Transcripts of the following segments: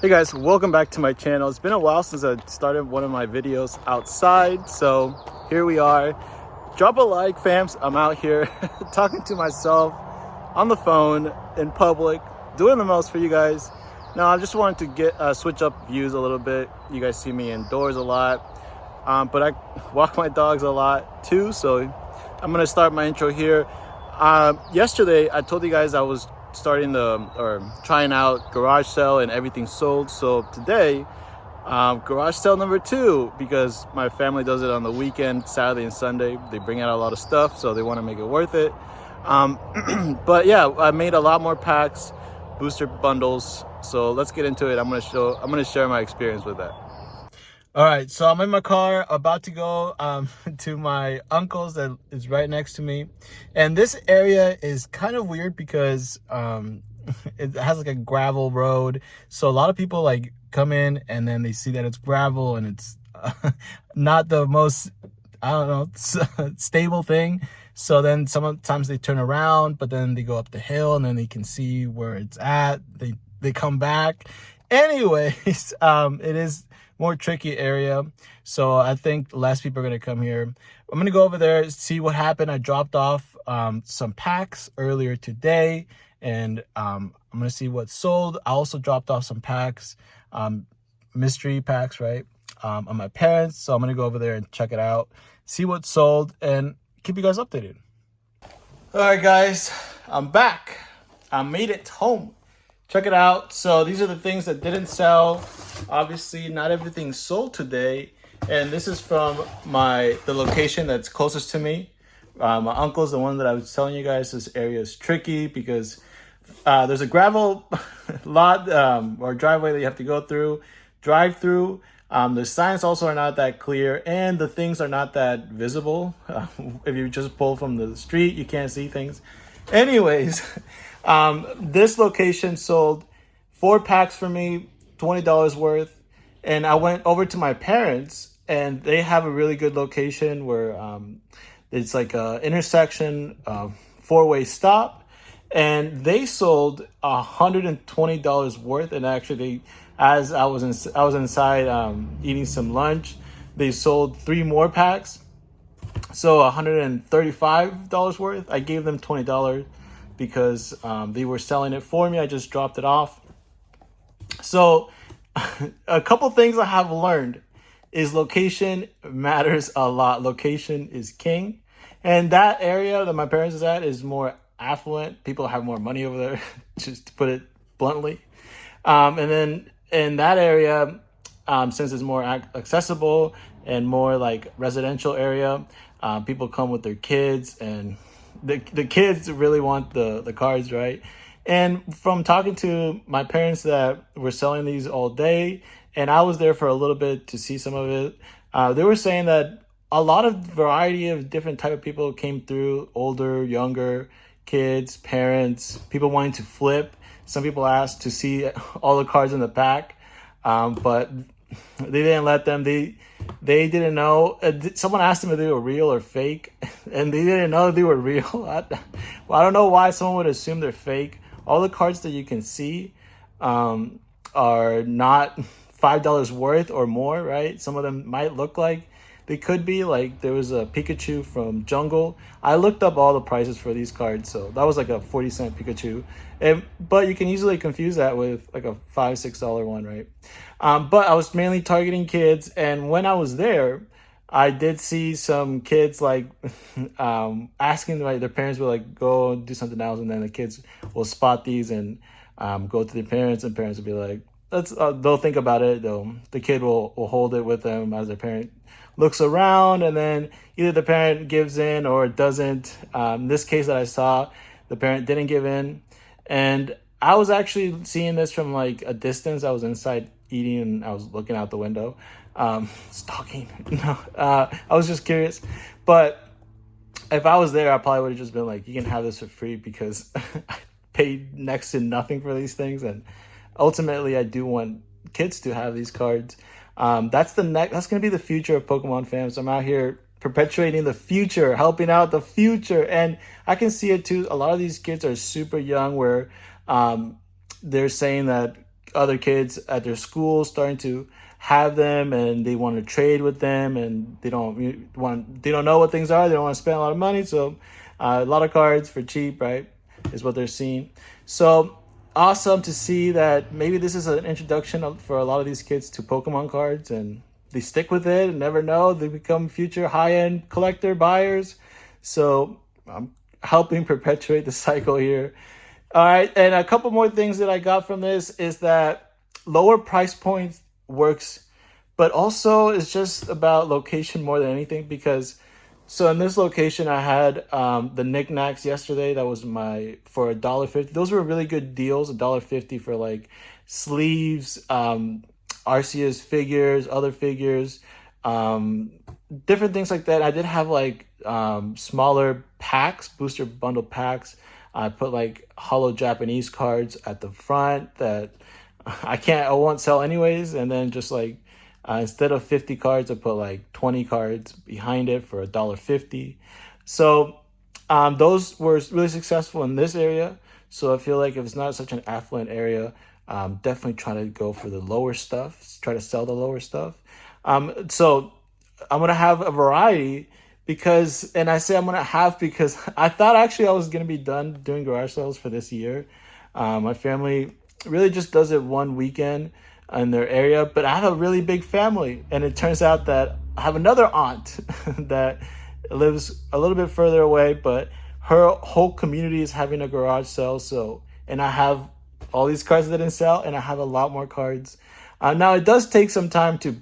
Hey guys, welcome back to my channel. It's been a while since I started one of my videos outside, so here we are. Drop a like, fams. I'm out here talking to myself on the phone in public, doing the most for you guys. Now, I just wanted to get switch up views a little bit. You guys see me indoors a lot, but I walk my dogs a lot too, so I'm gonna start my intro here. Yesterday, I told you guys I was trying out garage sale and everything sold. So today, garage sale number 2, because my family does it on the weekend, Saturday and Sunday. They bring out a lot of stuff, so they want to make it worth it. But yeah, I made a lot more packs, booster bundles. So let's get into it. I'm gonna share my experience with that. All right, so I'm in my car about to go to my uncle's that is right next to me. And this area is kind of weird because it has like a gravel road. So a lot of people like come in and then they see that it's gravel and it's not the most, I don't know, stable thing. So then sometimes they turn around, but then they go up the hill and then they can see where it's at. They come back. Anyways, it is more tricky area, so I think less people are gonna come here. I'm gonna go over there, see what happened. I dropped off some packs earlier today, and I'm gonna see what sold. I also dropped off some packs, mystery packs, right, on my parents. So I'm gonna go over there and check it out, see what sold, and keep you guys updated. All right, guys, I'm back. I made it home. Check it out. So these are the things that didn't sell. Obviously, not everything sold today. And this is from the location that's closest to me. My uncle's, the one that I was telling you guys. This area is tricky because there's a gravel lot or driveway that you have to go through, drive through. The signs also are not that clear, and the things are not that visible. If you just pull from the street, you can't see things. Anyways, this location sold 4 packs for me, $20 worth. And I went over to my parents, and they have a really good location where it's like a intersection, 4-way stop. And they sold $120 worth. And actually, as I was inside eating some lunch, they sold 3 more packs. So $135 worth. I gave them $20 because they were selling it for me. I just dropped it off. So a couple things I have learned is location matters a lot. Location is king. And that area that my parents is at is more affluent. People have more money over there, just to put it bluntly. And then in that area, since it's more accessible and more like residential area, people come with their kids, and the kids really want the cards, right? And from talking to my parents that were selling these all day, and I was there for a little bit to see some of it, they were saying that a lot of variety of different type of people came through: older, younger, kids, parents, people wanting to flip. Some people asked to see all the cards in the pack, but they didn't let them. They didn't know. Someone asked them if they were real or fake, and they didn't know if they were real. I don't know why someone would assume they're fake. All the cards that you can see are not $5 worth or more, right? Some of them might look like they could be. Like there was a Pikachu from Jungle. I looked up all the prices for these cards, so that was like a 40-cent Pikachu. But you can easily confuse that with like a $5-6 one, right? But I was mainly targeting kids, and when I was there, I did see some kids like asking, like their parents would like go do something else, and then the kids will spot these and go to their parents, and parents will be like, they'll think about it. The kid will hold it with them as their parent looks around, and then either the parent gives in or doesn't. In this case that I saw, the parent didn't give in, and I was actually seeing this from like a distance. I was inside eating and I was looking out the window, stalking. No, I was just curious. But if I was there, I probably would have just been like, you can have this for free, because I paid next to nothing for these things. And ultimately, I do want kids to have these cards. That's going to be the future of Pokemon fans. I'm out here perpetuating the future, helping out the future. And I can see it too. A lot of these kids are super young, where they're saying that other kids at their school starting to have them, and they want to trade with them, and they don't know what things are. They don't want to spend a lot of money, so a lot of cards for cheap, right, is what they're seeing. So awesome to see that maybe this is an introduction for a lot of these kids to Pokemon cards, and they stick with it and never know, they become future high-end collector buyers. So I'm helping perpetuate the cycle here. All right, and a couple more things that I got from this is that lower price point works, but also it's just about location more than anything, because so in this location I had the knickknacks yesterday. That was for $1.50. Those were really good deals, $1.50 for like sleeves, Arceus figures, other figures, different things like that. I did have like smaller packs, booster bundle packs. I put like holo Japanese cards at the front that I won't sell anyways. And then just like instead of 50 cards, I put like 20 cards behind it for $1.50. So those were really successful in this area. So I feel like if it's not such an affluent area, definitely try to go for the lower stuff, try to sell the lower stuff. So I'm going to have a variety and I say I'm going to have because I thought actually I was going to be done doing garage sales for this year. My family really just does it one weekend in their area, but I have a really big family, and it turns out that I have another aunt that lives a little bit further away, but her whole community is having a garage sale. So, and I have all these cards that didn't sell, and I have a lot more cards. Now it does take some time to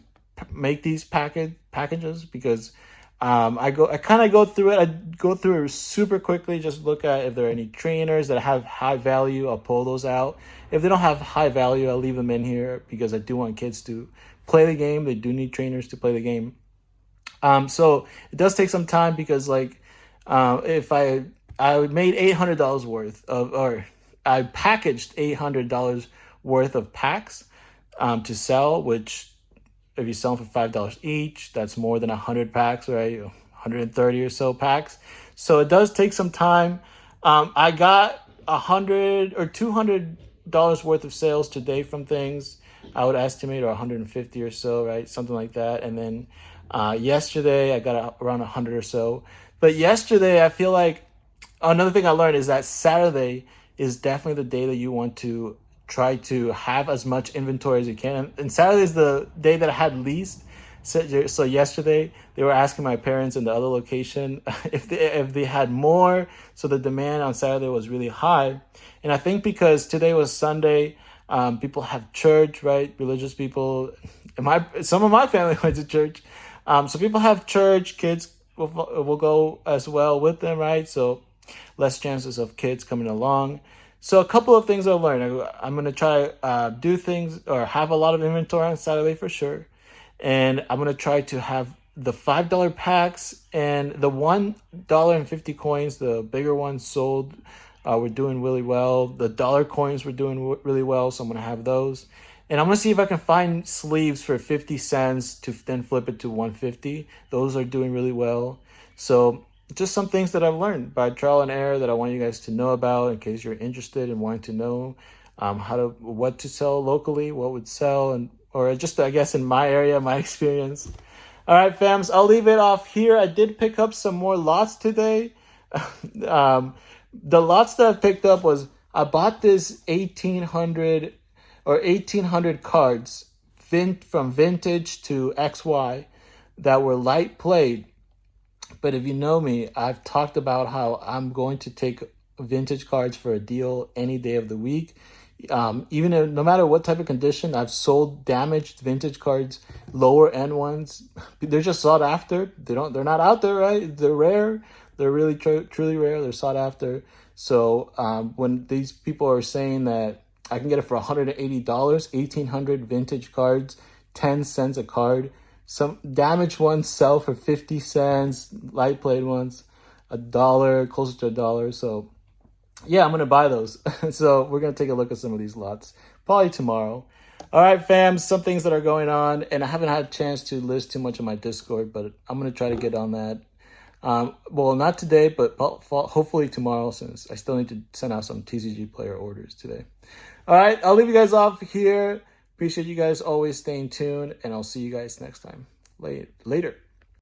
make these packages because I kind of go through it. I go through it super quickly. Just look at if there are any trainers that have high value. I'll pull those out. If they don't have high value, I'll leave them in here because I do want kids to play the game. They do need trainers to play the game. So it does take some time because like if I made $800 worth or I packaged $800 worth of packs to sell, which if you sell them for $5 each, that's more than 100 packs, right? 130 or so packs. So it does take some time. I got $100 or $200 worth of sales today from things. I would estimate, or 150 or so, right? Something like that. And then yesterday I got around 100 or so. But yesterday I feel like another thing I learned is that Saturday is definitely the day that you want to try to have as much inventory as you can. And Saturday is the day that I had least. So yesterday they were asking my parents in the other location if they had more. So the demand on Saturday was really high. And I think because today was Sunday, people have church, right? Religious people. Some of my family went to church. So people have church. Kids will go as well with them, right? So less chances of kids coming along. So a couple of things I learned. I'm going to try do things or have a lot of inventory on Saturday for sure. And I'm going to try to have the $5 packs and the $1.50 coins, the bigger ones sold. We're doing really well. The dollar coins were doing really well. So I'm going to have those. And I'm going to see if I can find sleeves for 50 cents to then flip it to 150. Those are doing really well. So just some things that I've learned by trial and error that I want you guys to know about in case you're interested and wanting to know what to sell locally, what would sell, or just, I guess, in my area, my experience. All right, fams, I'll leave it off here. I did pick up some more lots today. The lots that I picked up was I bought this 1800 cards from vintage to XY that were light played. But if you know me, I've talked about how I'm going to take vintage cards for a deal any day of the week. Even if, no matter what type of condition, I've sold damaged vintage cards, lower end ones. They're just sought after. They're not out there, right? They're rare. They're really truly rare. They're sought after. So when these people are saying that I can get it for $180, 1,800 vintage cards, 10 cents a card. Some damaged ones sell for 50 cents, light played ones, $1, closer to $1. So yeah, I'm going to buy those. So we're going to take a look at some of these lots, probably tomorrow. All right, fam, some things that are going on, and I haven't had a chance to list too much on my Discord, but I'm going to try to get on that. Well, not today, but hopefully tomorrow, since I still need to send out some TCG player orders today. All right, I'll leave you guys off here. Appreciate you guys always staying tuned, and I'll see you guys next time. Later.